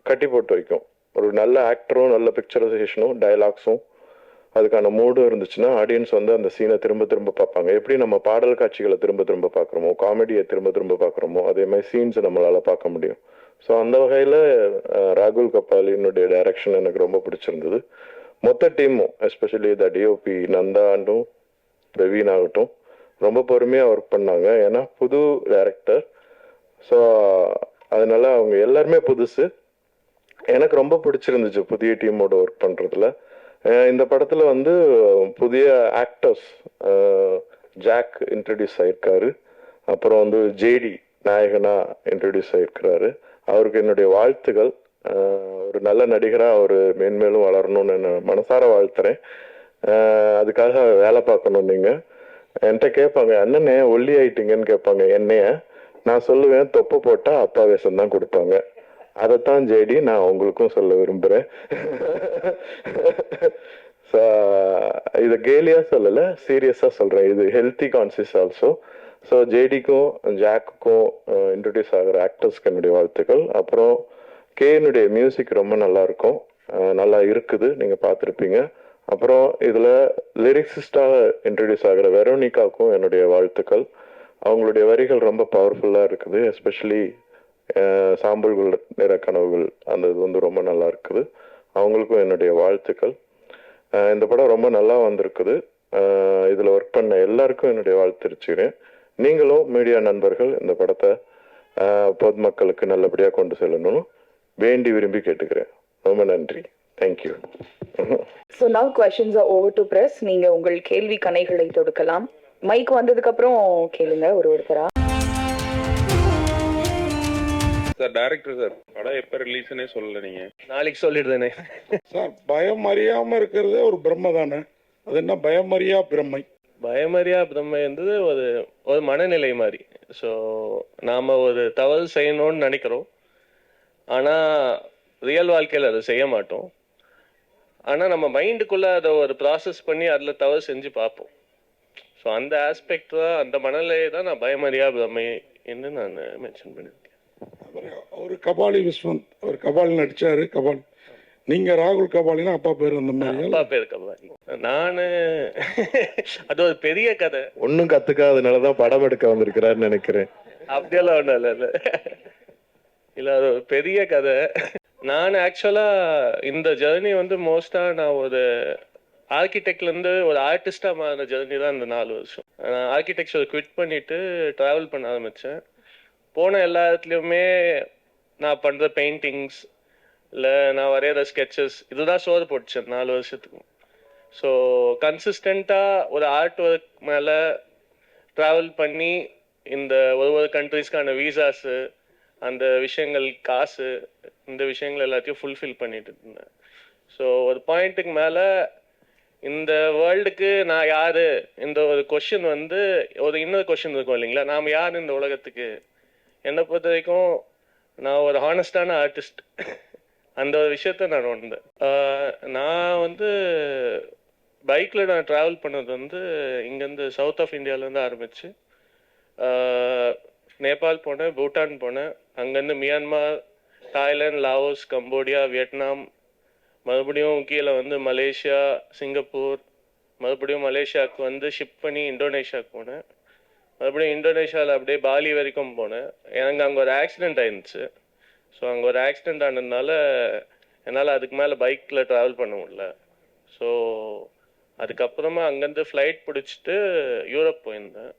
கட்டி போட்டு வைக்கும். ஒரு நல்ல ஆக்டரும் நல்ல பிக்சரைசேஷனும் டைலாக்ஸும் அதுக்கான மூடும் இருந்துச்சுன்னா ஆடியன்ஸ் வந்து அந்த சீனை திரும்ப திரும்ப பார்ப்பாங்க. எப்படி நம்ம பாடல் காட்சிகளை திரும்ப திரும்ப பார்க்குறோமோ, காமெடியை திரும்ப திரும்ப பார்க்குறோமோ, அதே மாதிரி சீன்ஸை நம்மளால பார்க்க முடியும். ஸோ அந்த வகையில் ராகுல் கபாலினுடைய டைரக்ஷன் எனக்கு ரொம்ப பிடிச்சிருந்தது. மொத்த டீமும், எஸ்பெஷலி த டிஓபி நந்தாண்டும் பிரவீன் ஆகட்டும், ரொம்ப பொறுமையாக ஒர்க் பண்ணாங்க. ஏன்னா புது டைரக்டர், ஸோ அதனால அவங்க எல்லாருமே புதுசு. எனக்கு ரொம்ப பிடிச்சிருந்துச்சு புதிய டீமோட ஒர்க் பண்ணுறதுல. இந்த படத்தில் வந்து புதிய ஆக்டர்ஸ், ஜாக் இன்ட்ரடியூஸ் ஆயிருக்காரு. அப்புறம் வந்து ஜேடி நாயகனா இன்ட்ரடியூஸ் ஆயிருக்கிறாரு. அவருக்கு என்னுடைய வாழ்த்துக்கள். ஒரு நல்ல நடிகராக அவர் மேன்மேலும் வளரணும்னு நான் மனசார வாழ்த்துறேன். அதுக்காக வேலை பார்க்கணும். நீங்கள் என்கிட்ட கேட்பாங்க, அண்ணனே ஒல்லி ஆயிட்டீங்கன்னு கேட்பாங்க என்னைய. நான் சொல்லுவேன், தொப்பை போட்டா அப்பா வேஷம் தான் கொடுப்பாங்க. அதைத்தான் ஜேடி நான் உங்களுக்கும் சொல்ல விரும்புகிறேன். இதை கேலியா சொல்லலை, சீரியஸாக சொல்கிறேன். இது ஹெல்த்தி கான்சியஸ் ஆல்சோ. ஸோ ஜேடிக்கும் ஜாக்குக்கும் இன்ட்ரடியூஸ் ஆகிற ஆக்டர்ஸ்க்கு என்னுடைய வாழ்த்துக்கள். அப்புறம் கேனுடைய மியூசிக் ரொம்ப நல்லா இருக்கும், நல்லா இருக்குது, நீங்கள் பார்த்துருப்பீங்க. அப்புறம் இதில் லிரிக்ஸிஸ்டாக இன்ட்ரடியூஸ் ஆகிற வெரோனிகாவுக்கும் என்னுடைய வாழ்த்துக்கள். அவங்களுடைய வரிகள் ரொம்ப பவர்ஃபுல்லாக இருக்குது. எஸ்பெஷலி சாம்பல்கள் நிற கனவுகள் அந்த இது வந்து ரொம்ப நல்லா இருக்குது. அவங்களுக்கும் என்னுடைய வாழ்த்துக்கள். இந்த படம் ரொம்ப நல்லா வந்திருக்குது. இதில் ஒர்க் பண்ண எல்லாருக்கும் என்னுடைய வாழ்த்து தெரிவிச்சுக்கிறேன். நீங்களும் மீடியா நண்பர்கள் இந்த படத்தை பொதுமக்களுக்கு நல்லபடியாக கொண்டு செல்லணும்னு வேண்டி விரும்பி கேட்டுக்கிறேன். ரொம்ப நன்றி. Thank you. So now questions are over to press. நீங்க உங்கள் கேள்வி கணைகளை தொடுக்கலாம். மைக் வந்ததுக்கு அப்புறம் கேளுங்க ஒருத்தரா. சார் டைரக்டர் சார், படம் எப்போ ரிலீஸ்னே சொல்லல நீங்க. நாளைக்கு சொல்லிடுறேனே சார். பயம் அறியாம இருக்கிறதே ஒரு பிரம்ம தானே, அது என்ன பயமறியா பிரம்மை? பயமறியா பிரம்மை வந்து ஒரு மனநிலை மாதிரி. ஸோ நாம் ஒரு தவறு செய்யணும்னு நினைக்கிறோம், ஆனால் ரியல் வாழ்க்கையில் அதை செய்ய மாட்டோம். ஆனால் நம்ம மைண்டுக்குள்ளே அதை ஒரு ப்ராசஸ் பண்ணி அதில் தவறு செஞ்சு பார்ப்போம். ஸோ அந்த ஆஸ்பெக்ட் தான், அந்த மனநிலையை தான் நான் பயமறியா பிரம்மை என்று நான் மென்ஷன் பண்ணியிருக்கேன். அவர் கபாலி விஸ்வந்த், அவர் கபாலி நடிச்சாரு. கபாலி நீங்க ராகுல் கபாலினா அப்பா பேர் அந்த மாதிரி? அப்பா பேர் கபாலி. நானு அது ஒரு பெரிய கதை. ஒன்றும் கத்துக்காதனாலதான் படம் எடுக்க வந்திருக்கிறாருன்னு நினைக்கிறேன். அப்படியெல்லாம் ஒன்றும் இல்லை, அது ஒரு பெரிய கதை. நான் ஆக்சுவலா இந்த ஜெர்னி வந்து மோஸ்டா நான் ஒரு ஆர்கிடெக்ட்லேருந்து ஒரு ஆர்டிஸ்டா மாறின ஜெர்னி தான் இந்த 4 வருஷம். நான் ஆர்கிடெக்சர் குவிட் பண்ணிட்டு ட்ராவல் பண்ண ஆரம்பித்தேன். போன எல்லா இடத்துலையுமே நான் பண்ணுற பெயிண்டிங்ஸ் இல்லை நான் வரைகிற ஸ்கெச்சஸ் இதுதான் சோறு போட்டுச்சேன் 4 வருஷத்துக்கும். ஸோ கன்சிஸ்டண்ட்டாக ஒரு ஆர்ட் ஒர்க் மேலே ட்ராவல் பண்ணி இந்த ஒரு கண்ட்ரீஸ்க்கான வீசாஸு, அந்த விஷயங்கள், காசு, இந்த விஷயங்கள் எல்லாத்தையும் ஃபுல்ஃபில் பண்ணிட்டு இருந்தேன். ஸோ ஒரு பாயிண்ட்டுக்கு மேலே இந்த வேர்ல்டுக்கு நான் யார், இந்த ஒரு கொஷின் வந்து ஒரு இன்னொரு கொஷின் இருக்கும் இல்லைங்களா, நாம் யார் இந்த உலகத்துக்கு. என்னை பொறுத்த வரைக்கும் நான் ஒரு ஹானஸ்டான ஆர்டிஸ்ட், அந்த ஒரு விஷயத்த நான் உணர்ந்தேன். நான் வந்து பைக்கில் நான் ட்ராவல் பண்ணது வந்து இங்கேருந்து சவுத் ஆஃப் இந்தியாவிலேருந்து ஆரம்பித்து நேபாள் போனேன், பூட்டான் போனேன், அங்கேருந்து Myanmar, Thailand, Laos, Cambodia, Vietnam, மறுபடியும் கீழே வந்து மலேசியா, சிங்கப்பூர், மறுபடியும் மலேசியாவுக்கு வந்து ஷிப் பண்ணி இந்தோனேஷியாவுக்கு போனேன், மறுபடியும் இந்தோனேஷியாவில் அப்படியே பாலி வரைக்கும் போனேன். எனக்கு அங்கே ஒரு ஆக்சிடெண்ட் ஆயிருந்துச்சு. ஸோ அங்கே ஒரு ஆக்சிடெண்ட் ஆனதுனால என்னால் அதுக்கு மேலே பைக்கில் ட்ராவல் பண்ண முடியல. ஸோ அதுக்கப்புறமா அங்கேருந்து ஃப்ளைட் பிடிச்சிட்டு யூரோப் போயிருந்தேன்.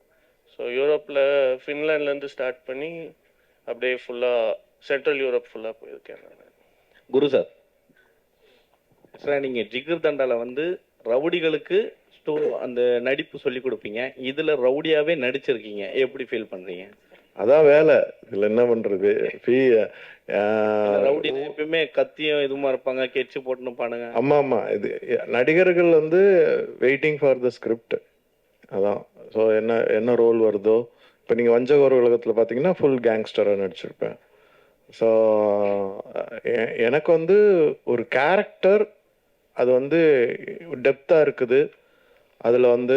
ஸோ யூரோப்பில் ஃபின்லாண்ட்லேருந்து ஸ்டார்ட் பண்ணி அப்படியே ஃபுல்லாக சென்ட்ரல் யூரோப் ஃபுல்லாக போயிருக்கேன் நான். குரு சார், சார் நீங்கள் ஜிகர் தண்டாவில் வந்து ரவுடிகளுக்கு அந்த நடிப்பு சொல்லி கொடுப்பீங்க, இதில் ரவுடியாகவே நடிச்சிருக்கீங்க, எப்படி ஃபீல் பண்ணுறீங்க? அதான் வேலை, இதில் என்ன பண்ணுறது. ரவுடி எப்பயுமே கத்தியும் இதுமா இருப்பாங்க, கெச்சு போட்டுன்னு பாடுங்க. ஆமாம், இது நடிகர்கள் வந்து வெயிட்டிங் ஃபார் த ஸ்கிரிப்ட். அதான். ஸோ என்ன ரோல் வருதோ, இப்போ நீங்கள் வஞ்சகோர உலகத்தில் பார்த்தீங்கன்னா ஃபுல் கேங்ஸ்டராக நடிச்சிருப்பேன். ஸோ எனக்கு வந்து ஒரு கேரக்டர் அது வந்து டெப்த்தாக இருக்குது, அதில் வந்து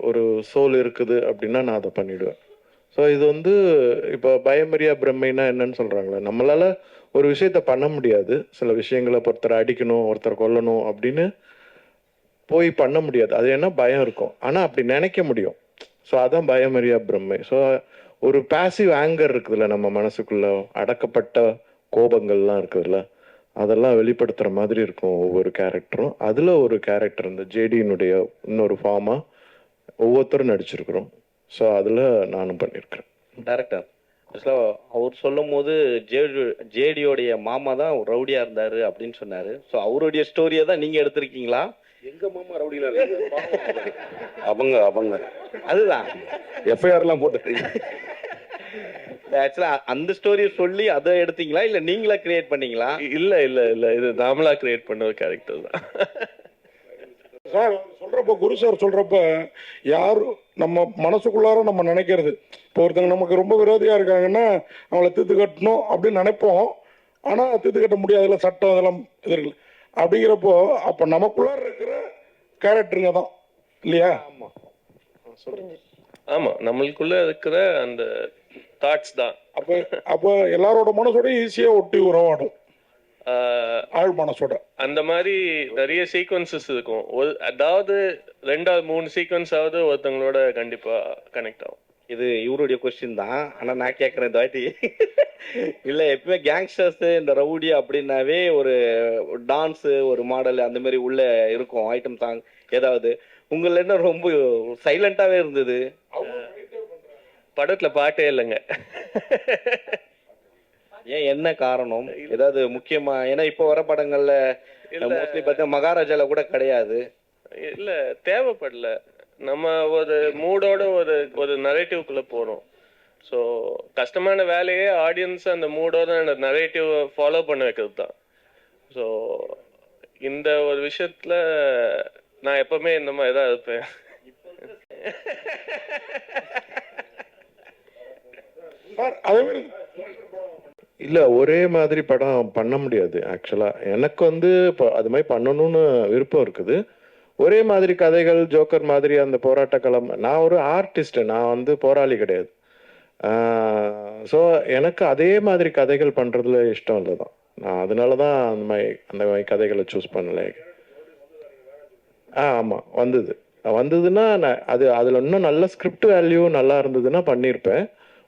ஒரு சோல் இருக்குது அப்படின்னா நான் அதை பண்ணிவிடுவேன். ஸோ இது வந்து இப்போ பயமறியா பிரம்மைனா என்னன்னு சொல்கிறாங்களே, நம்மளால் ஒரு விஷயத்த பண்ண முடியாது. சில விஷயங்களை ஒருத்தரை அடிக்கணும், ஒருத்தரை கொல்லணும் அப்படின்னு போய் பண்ண முடியாது. அது என்ன பயம் இருக்கும், ஆனால் அப்படி நினைக்க முடியும். ஸோ அதான் பயமறியா பிரம்மை. ஸோ ஒரு பேசிவ் ஆங்கர் இருக்குதுல்ல, நம்ம மனசுக்குள்ள அடக்கப்பட்ட கோபங்கள்லாம் இருக்குதுல்ல, அதெல்லாம் வெளிப்படுத்துகிற மாதிரி இருக்கும் ஒவ்வொரு கேரக்டரும். அதில் ஒரு கேரக்டர் இந்த ஜேடியினுடைய இன்னொரு ஃபார்மாக ஒவ்வொருத்தரும் நடிச்சிருக்கிறோம். ஸோ அதில் நானும் பண்ணியிருக்கிறேன். டைரக்டர் அவர் சொல்லும் போது ஜேடியோடைய மாமா தான் ரவுடியாக இருந்தார் அப்படின்னு சொன்னார். ஸோ அவருடைய ஸ்டோரியை தான் நீங்கள் எடுத்திருக்கீங்களா? எங்க மாமா ரவுடியில அவங்க அவங்க அதுதான் எஃப்ஐஆர்லாம் போட்டு ஆக்சுவலா அந்த ஸ்டோரியை சொல்லி அதை எடுத்தீங்களா, இல்லை நீங்களா கிரியேட் பண்ணீங்களா? இல்லை இல்லை இல்லை, இது நாமளா கிரியேட் பண்ண ஒரு கேரக்டர் தான். சார் சொல்றப்ப, குரு சார் சொல்றப்ப, யார் நம்ம மனசுக்குள்ளார நம்ம நினைக்கிறது, இப்போ ஒருத்தங்க நமக்கு ரொம்ப விரோதியா இருக்காங்கன்னா அவங்கள தீர்த்து கட்டணும் அப்படின்னு நினைப்போம். ஆனா தீர்த்து கட்ட முடியாதுல, சட்டம் இதெல்லாம் இது இருக்குல்ல. அப்படிங்கிறப்போ அப்ப நமக்குள்ளார இருக்கிற கேரக்டருங்க தான் இல்லையா? ஆமா, நம்மளுக்குள்ள இருக்கிற அந்த தாட்ஸ் தான். அப்போ எல்லாரோட மனசோட ஈஸியா ஒட்டி உறவாடும், ஆள் மனசோட. அந்த மாதிரி நிறைய சீக்வன்சஸ் இருக்கும். அதாவது 2 or 3 சீக்வன்ஸ் ஆவது ஒருத்தவங்களோட கண்டிப்பா கனெக்ட் ஆகும். இது இவருடைய கொஸ்டின் தான், ஆனா நான் கேட்கறேன் இந்த வாட்டி. இல்ல எப்பவுமே கேங்ஸ்டர்ஸ் இந்த ரவுடி அப்படின்னாவே ஒரு டான்ஸ் ஒரு மாடல் அந்த மாதிரி உள்ள இருக்கும் ஐட்டம் சாங் ஏதாவது. உங்கள என்ன ரொம்ப சைலண்டாவே இருந்தது? படத்துல பாட்டே இல்லைங்க. ஏன், என்ன காரணம்? ஏதாவது முக்கியமா? ஏன்னா இப்போ வர படங்கள்ல மோஸ்ட்லி பார்த்தா மகாராஜால கூட கிடையாது. இல்ல தேவைப்படல. நம்ம ஒரு மூடோட ஒரு ஒரு நரேட்டிவ்க்குள்ள போறோம். ஸோ கஷ்டமான வேலையே ஆடியன்ஸ் அந்த மூடோட அந்த நரேட்டிவ் ஃபாலோ பண்ண வைக்கிறது தான். ஸோ இந்த ஒரு விஷயத்துல நான் எப்பவுமே இந்த மாதிரி தான் இருப்பேன். இல்ல ஒரே மாதிரி படம் பண்ண முடியாது. ஆக்சுவலா எனக்கு வந்து இப்போ அது மாதிரி பண்ணணும்னு விருப்பம் இருக்குது. ஒரே மாதிரி கதைகள் ஜோக்கர் மாதிரி அந்த போராட்ட களம். நான் ஒரு ஆர்டிஸ்ட், நான் வந்து போராளி கிடையாது. ஸோ எனக்கு அதே மாதிரி கதைகள் பண்றதுல இஷ்டம் இல்லை தான். நான் அதனால தான் அந்த மாதிரி கதைகளை சூஸ் பண்ணல. ஆமாம் வந்ததுன்னா அது அதில் இன்னும் நல்ல ஸ்கிரிப்ட் வேல்யூ நல்லா இருந்ததுன்னா பண்ணியிருப்பேன்.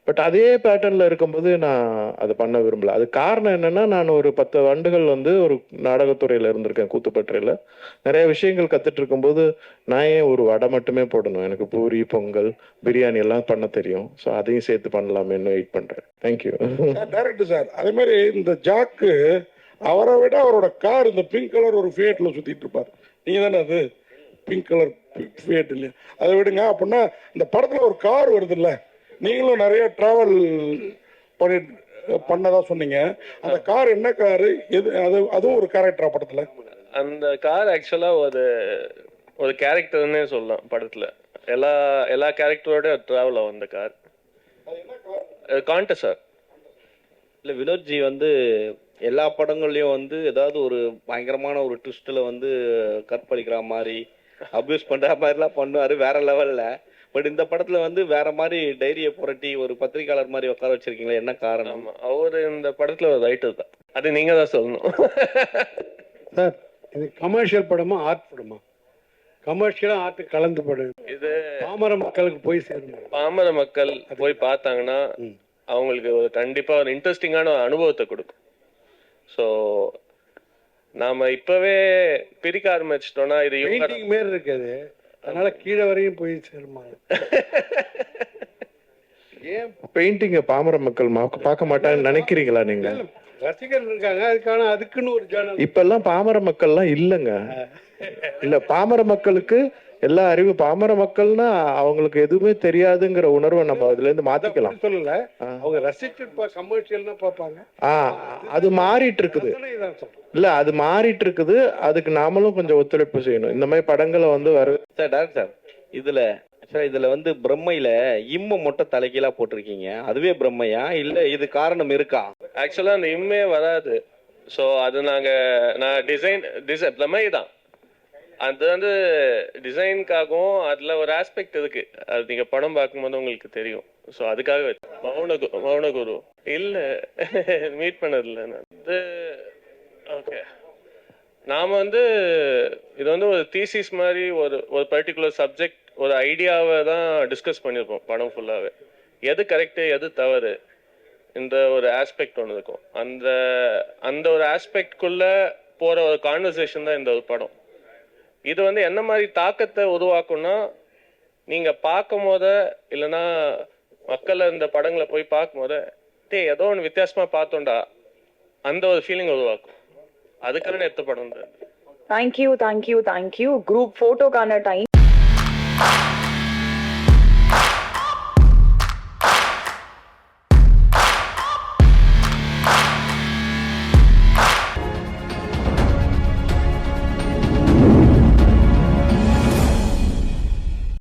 பட் அதே பேட்டர்னில் இருக்கும்போது நான் அதை பண்ண விரும்பல. அது காரணம் என்னன்னா, நான் ஒரு 10 ஆண்டுகள் வந்து ஒரு நாடகத்துறையில் இருந்திருக்கேன், கூத்துப்பற்றையில். நிறைய விஷயங்கள் கற்றுட்டு இருக்கும்போது நான் ஏன் ஒரு வடை மட்டுமே போடணும்? எனக்கு பூரி, பொங்கல், பிரியாணி எல்லாம் பண்ண தெரியும். ஸோ அதையும் சேர்த்து பண்ணலாமேன்னு வெயிட் பண்ணுறேன். தேங்க்யூ. டேரக்டர் சார், அதே மாதிரி இந்த ஜாக்கு அவரை விட அவரோட கார் இந்த பிங்க் கலர் ஒரு ஃபியேட்டில் சுற்றிட்டு இருப்பார். நீங்கள் தானே அது பிங்க் கலர் ஃபியேட் இல்லையா? அதை விடுங்க. அப்படின்னா இந்த படத்தில் ஒரு கார் வருது இல்லை, நீங்களும் நிறைய டிராவல் பண்ணதா சொன்னீங்க. அந்த கார் என்ன காரு? அதுவும் ஒரு கேரக்டரா படத்துல? அந்த கார் ஆக்சுவலா ஒரு கேரக்டர்னே சொல்லலாம் படத்துல. எல்லா கேரக்டரோட டிராவல் ஆகும் அந்த கார். Contest sir. இல்லை வினோத்ஜி வந்து எல்லா படங்கள்லையும் வந்து ஏதாவது ஒரு பயங்கரமான ஒரு ட்விஸ்ட்டில் வந்து கற்பழிக்கிற மாதிரி அப்யூஸ் பண்ணுற மாதிரிலாம் பண்ணுவார் வேற லெவலில். பட் இந்த படத்துல வந்து வேற மாதிரி டைரியை புரட்டி ஒரு பத்திரிகையாளர் மாதிரி உட்கார வச்சிருக்கீங்களா, என்ன காரணம்? அவர் இந்த படத்துல ஒரு ரைட்டர் தான், அது நீங்க தான் சொல்லணும். சார், இது கமர்ஷியல் படமா ஆர்ட் படமா? கமர்ஷியலா ஆர்ட் கலந்து படம். இது பாமர மக்களுக்கு போய் சேரணும். பாமர மக்கள் போய் பார்த்தாங்கன்னா அவங்களுக்கு கண்டிப்பா ஒரு இன்ட்ரெஸ்டிங்கான அனுபவத்தை கொடுக்கும். ஸோ நாம இப்பவே பிரிக்க ஆரம்பிச்சிட்டோம்னா இது பெயிண்டிங் மாரி இருக்காது, அதனால கீழே வரையும் போய் சேருமா? ஏன் பெயிண்டிங்க பாமர மக்கள் பார்க்க மாட்டாங்கன்னு நினைக்கிறீங்களா நீங்க? ரசிகர் இருக்காங்க, அதுக்குன்னு ஒரு ஜேர்னல். இப்பெல்லாம் பாமர மக்கள்லாம் இல்லைங்க. இல்ல பாமர மக்களுக்கு எல்லா அறிவு, பாமர மக்கள்னா அவங்களுக்கு எதுவுமே தெரியாதுங்கிற உணர்வை நம்ம அதுல இருந்து மாத்திக்கலாம். சொல்லல, அவங்க ரசிச்சு கமர்ஷியல்னா பார்ப்பாங்க. அது மாறிட்டு இருக்குது. இல்ல அது மாறிட்டு இருக்குது. அதுக்கு நாமளும் கொஞ்சம் ஒத்துழைப்பு செய்யணும். இந்த மாதிரி படங்களை வந்து சார் டேரக்டர் சார், இதுல வந்து பிரம்மையில இம்ம மட்டும் தலைகீழா போட்டிருக்கீங்க, அதுவே பிரம்மையா இல்ல இது காரணம் இருக்கா? ஆக்சுவலா அந்த இம்மே வராது. ஸோ அது நான் டிசைன் பிரம்மை தான். அது வந்து டிசைனுக்காகவும் அதுல ஒரு ஆஸ்பெக்ட் இருக்கு, அது நீங்க படம் பார்க்கும்போது உங்களுக்கு தெரியும். ஸோ அதுக்காக மௌனகுரு இல்ல மீட் பண்ணதில்லை நான். ஓகே, நாம வந்து இது வந்து ஒரு தீசிஸ் மாதிரி ஒரு பர்டிகுலர் சப்ஜெக்ட், ஒரு ஐடியாவை தான் டிஸ்கஸ் பண்ணியிருப்போம் படம் ஃபுல்லாகவே. எது கரெக்டு எது தவறு, இந்த ஒரு ஆஸ்பெக்ட் ஒன்று இருக்கும். அந்த ஒரு ஆஸ்பெக்ட்குள்ள போற ஒரு கான்வர்சேஷன் தான் இந்த ஒரு படம். இது வந்து என்ன மாதிரி தாக்கத்தை உருவாக்கும்னா, நீங்க பார்க்கும் போத இல்லைன்னா மக்கள் இந்த படங்களை போய் பார்க்கும் போத ஏதோ ஒன்று வித்தியாசமா பார்த்தோம்டா அந்த ஒரு ஃபீலிங் உருவாக்கும். அதுக்கான எடுத்த படம் தான். Thank you group போட்டோக்கான time